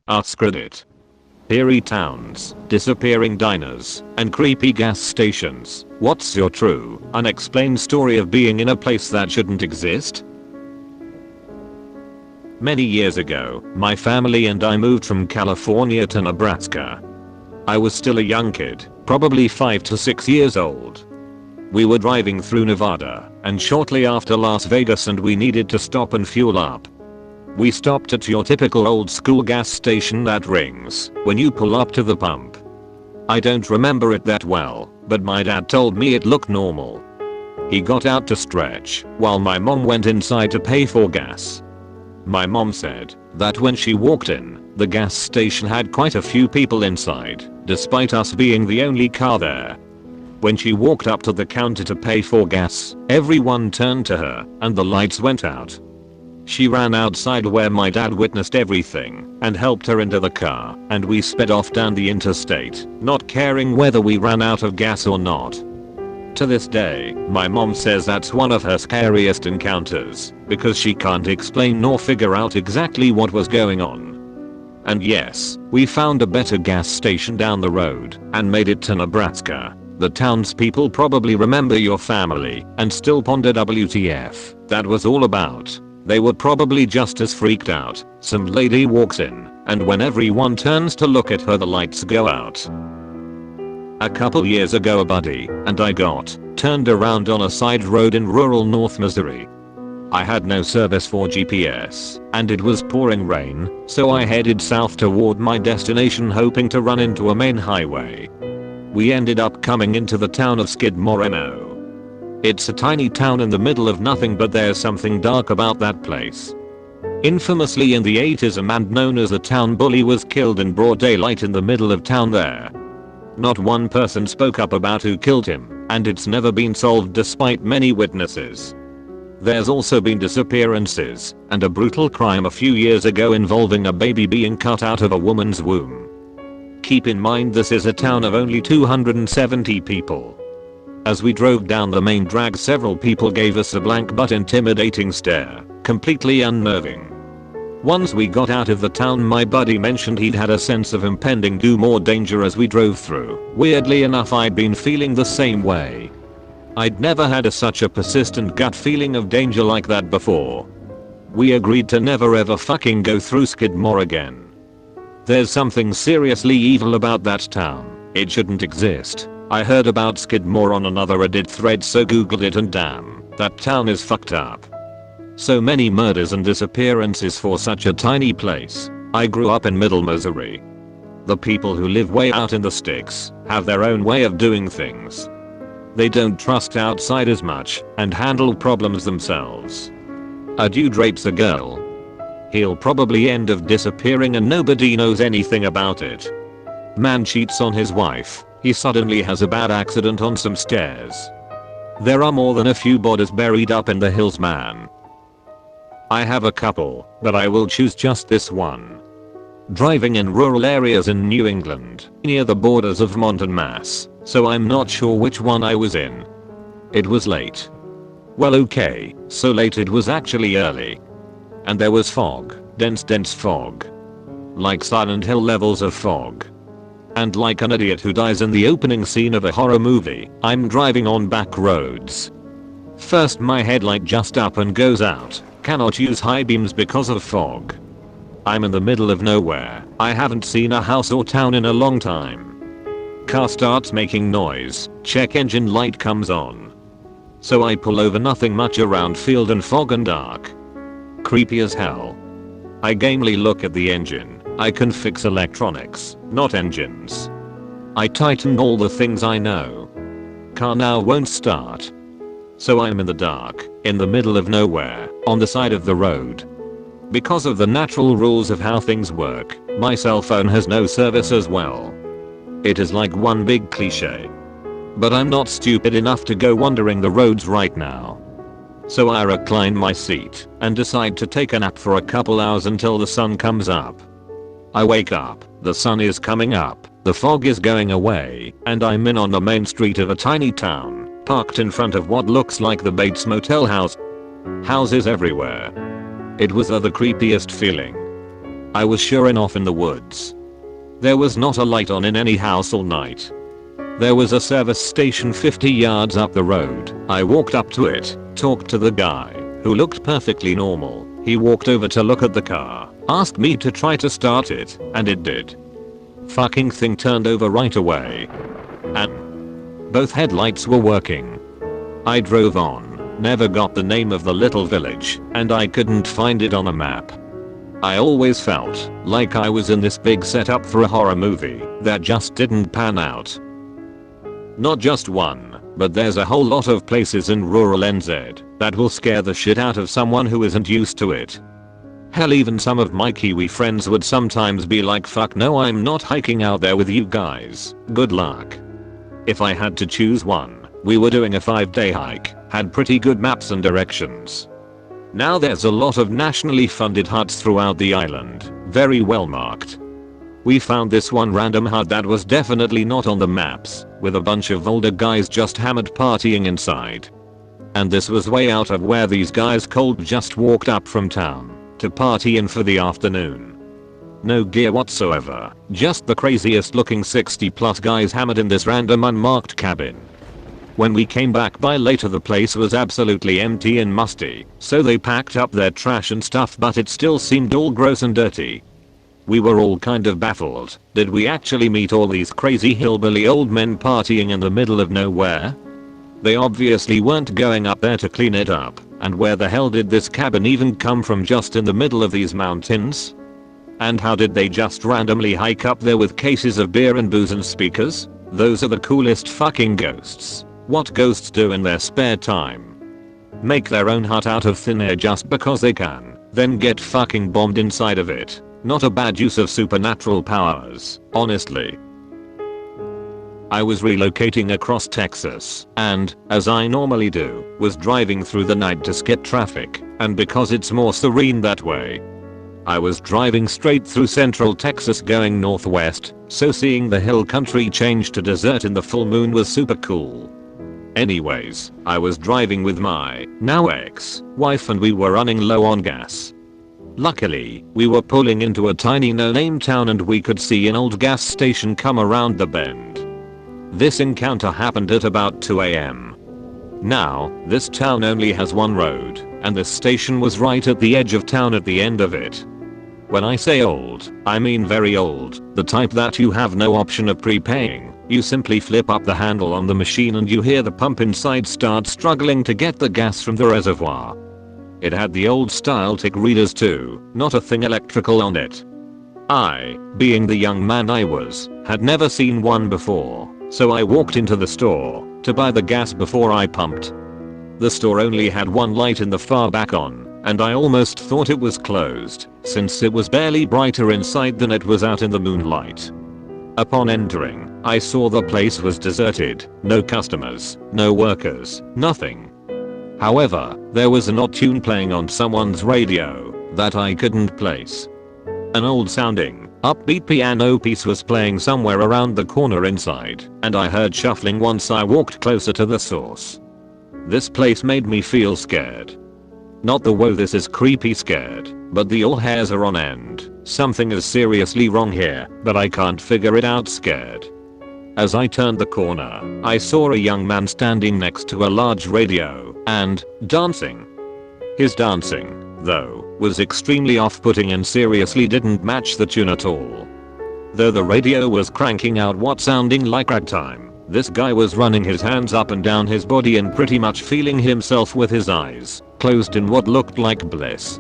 AskReddit. Eerie towns, disappearing diners, and creepy gas stations. What's your true, unexplained story of being in a place that shouldn't exist? Many years ago, my family and I moved from California to Nebraska. I was still a young kid, probably 5 to 6 years old. We were driving through Nevada, and shortly after Las Vegas, and we needed to stop and fuel up. We stopped at your typical old school gas station that rings when you pull up to the pump. I don't remember it that well, but my dad told me it looked normal. He got out to stretch while my mom went inside to pay for gas. My mom said that when she walked in, the gas station had quite a few people inside, despite us being the only car there. When she walked up to the counter to pay for gas, everyone turned to her and the lights went out. She ran outside where my dad witnessed everything and helped her into the car, and we sped off down the interstate, not caring whether we ran out of gas or not. To this day, my mom says that's one of her scariest encounters, because she can't explain nor figure out exactly what was going on. And yes, we found a better gas station down the road and made it to Nebraska. The townspeople probably remember your family and still ponder WTF that was all about. They were probably just as freaked out. Some lady walks in, and when everyone turns to look at her, the lights go out. A couple years ago, a buddy and I got turned around on a side road in rural North Missouri. I had no service for GPS, and it was pouring rain, so I headed south toward my destination, hoping to run into a main highway. We ended up coming into the town of Skidmore, MO. It's a tiny town in the middle of nothing, but there's something dark about that place. Infamously, in the 80s, a man known as the town bully was killed in broad daylight in the middle of town there. Not one person spoke up about who killed him, and it's never been solved despite many witnesses. There's also been disappearances and a brutal crime a few years ago involving a baby being cut out of a woman's womb. Keep in mind, this is a town of only 270 people. As we drove down the main drag, several people gave us a blank but intimidating stare, completely unnerving. Once we got out of the town, my buddy mentioned he'd had a sense of impending doom or danger as we drove through. Weirdly enough, I'd been feeling the same way. I'd never had such a persistent gut feeling of danger like that before. We agreed to never ever fucking go through Skidmore again. There's something seriously evil about that town. It shouldn't exist. I heard about Skidmore on another Reddit thread, so googled it, and damn, that town is fucked up. So many murders and disappearances for such a tiny place. I grew up in Middle Missouri. The people who live way out in the sticks have their own way of doing things. They don't trust outsiders much and handle problems themselves. A dude rapes a girl. He'll probably end up disappearing and nobody knows anything about it. Man cheats on his wife. He suddenly has a bad accident on some stairs. There are more than a few bodies buried up in the hills, man. I have a couple, but I will choose just this one. Driving in rural areas in New England, near the borders of Vermont and Mass, so I'm not sure which one I was in. It was late. Well, okay, so late it was actually early. And there was fog, dense fog. Like Silent Hill levels of fog. And like an idiot who dies in the opening scene of a horror movie, I'm driving on back roads. First, my headlight just up and goes out. Cannot use high beams because of fog. I'm in the middle of nowhere. I haven't seen a house or town in a long time. Car starts making noise. Check engine light comes on. So I pull over, nothing much around, field and fog and dark. Creepy as hell. I gamely look at the engine. I can fix electronics, not engines. I tighten all the things I know. Car now won't start. So I'm in the dark, in the middle of nowhere, on the side of the road. Because of the natural rules of how things work, my cell phone has no service as well. It is like one big cliche. But I'm not stupid enough to go wandering the roads right now. So I recline my seat and decide to take a nap for a couple hours until the sun comes up. I wake up, the sun is coming up, the fog is going away, and I'm in on the main street of a tiny town, parked in front of what looks like the Bates Motel house. Houses everywhere. It was the creepiest feeling. I was sure enough in the woods. There was not a light on in any house all night. There was a service station 50 yards up the road. I walked up to it, talked to the guy, who looked perfectly normal. He walked over to look at the car, asked me to try to start it, and it did. Fucking thing turned over right away. And both headlights were working. I drove on, never got the name of the little village, and I couldn't find it on a map. I always felt like I was in this big setup for a horror movie that just didn't pan out. Not just one, but there's a whole lot of places in rural NZ that will scare the shit out of someone who isn't used to it. Hell, even some of my Kiwi friends would sometimes be like, fuck no, I'm not hiking out there with you guys, good luck. If I had to choose one, we were doing a 5-day hike, had pretty good maps and directions. Now there's a lot of nationally funded huts throughout the island, very well marked. We found this one random hut that was definitely not on the maps, with a bunch of older guys just hammered partying inside. And this was way out of where these guys cold just walked up from town to party in for the afternoon. No gear whatsoever, just the craziest looking 60+ guys hammered in this random unmarked cabin. When we came back by later, the place was absolutely empty and musty, so they packed up their trash and stuff, but it still seemed all gross and dirty. We were all kind of baffled. Did we actually meet all these crazy hillbilly old men partying in the middle of nowhere? They obviously weren't going up there to clean it up, and where the hell did this cabin even come from just in the middle of these mountains? And how did they just randomly hike up there with cases of beer and booze and speakers? Those are the coolest fucking ghosts. What ghosts do in their spare time? Make their own hut out of thin air just because they can, then get fucking bombed inside of it. Not a bad use of supernatural powers, honestly. I was relocating across Texas, and, as I normally do, was driving through the night to skip traffic, and because it's more serene that way. I was driving straight through central Texas going northwest, so seeing the hill country change to desert in the full moon was super cool. Anyways, I was driving with my, now ex-wife, and we were running low on gas. Luckily, we were pulling into a tiny no-name town and we could see an old gas station come around the bend. This encounter happened at about 2 AM. Now, this town only has one road, and the station was right at the edge of town at the end of it. When I say old, I mean very old, the type that you have no option of prepaying. You simply flip up the handle on the machine and you hear the pump inside start struggling to get the gas from the reservoir. It had the old style tick readers too, not a thing electrical on it. I, being the young man I was, had never seen one before, so I walked into the store to buy the gas before I pumped. The store only had one light in the far back on, and I almost thought it was closed, since it was barely brighter inside than it was out in the moonlight. Upon entering, I saw the place was deserted, no customers, no workers, nothing. However, there was an odd tune playing on someone's radio that I couldn't place. An old sounding, upbeat piano piece was playing somewhere around the corner inside, and I heard shuffling once I walked closer to the source. This place made me feel scared. Not the whoa this is creepy scared, but the all hairs are on end. Something is seriously wrong here, but I can't figure it out scared. As I turned the corner, I saw a young man standing next to a large radio and dancing. His dancing, though, was extremely off-putting and seriously didn't match the tune at all. Though the radio was cranking out what sounding like ragtime, this guy was running his hands up and down his body and pretty much feeling himself with his eyes closed in what looked like bliss.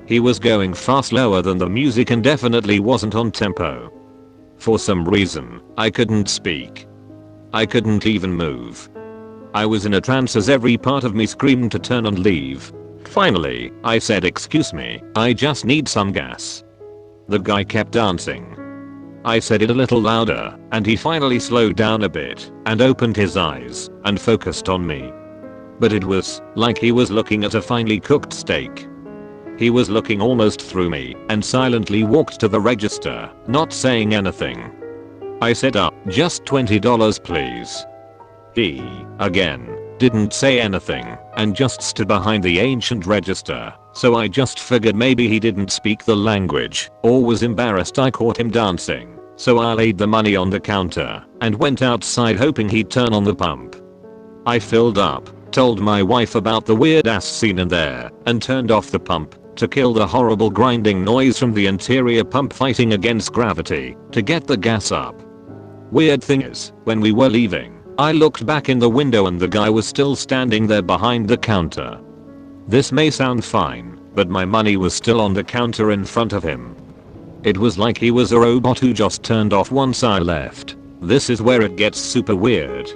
He was going far slower than the music and definitely wasn't on tempo. For some reason, I couldn't speak. I couldn't even move. I was in a trance as every part of me screamed to turn and leave. Finally, I said, "Excuse me, I just need some gas." The guy kept dancing. I said it a little louder, and he finally slowed down a bit and opened his eyes and focused on me. But it was like he was looking at a finely cooked steak. He was looking almost through me and silently walked to the register, not saying anything. I said, just $20 please." He, again, didn't say anything and just stood behind the ancient register, So I just figured maybe he didn't speak the language or was embarrassed I caught him dancing. So I laid the money on the counter and went outside hoping he'd turn on the pump. I filled up, told my wife about the weird ass scene in there, and turned off the pump to kill the horrible grinding noise from the interior pump fighting against gravity to get the gas up. Weird thing is, when we were leaving, I looked back in the window and the guy was still standing there behind the counter. This may sound fine, but my money was still on the counter in front of him. It was like he was a robot who just turned off once I left. This is where it gets super weird.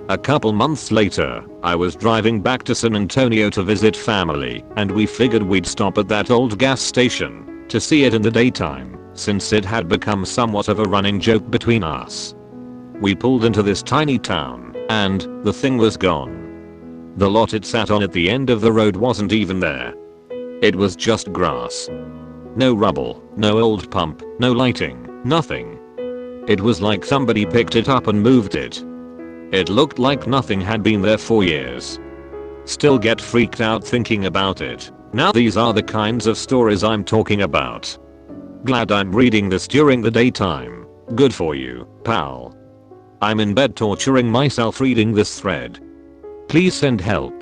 A couple months later, I was driving back to San Antonio to visit family, and we figured we'd stop at that old gas station to see it in the daytime, since it had become somewhat of a running joke between us. We pulled into this tiny town, and the thing was gone. The lot it sat on at the end of the road wasn't even there. It was just grass. No rubble, no old pump, no lighting, nothing. It was like somebody picked it up and moved it. It looked like nothing had been there for years. Still get freaked out thinking about it. Now these are the kinds of stories I'm talking about. Glad I'm reading this during the daytime. Good for you, pal. I'm in bed torturing myself reading this thread. Please send help.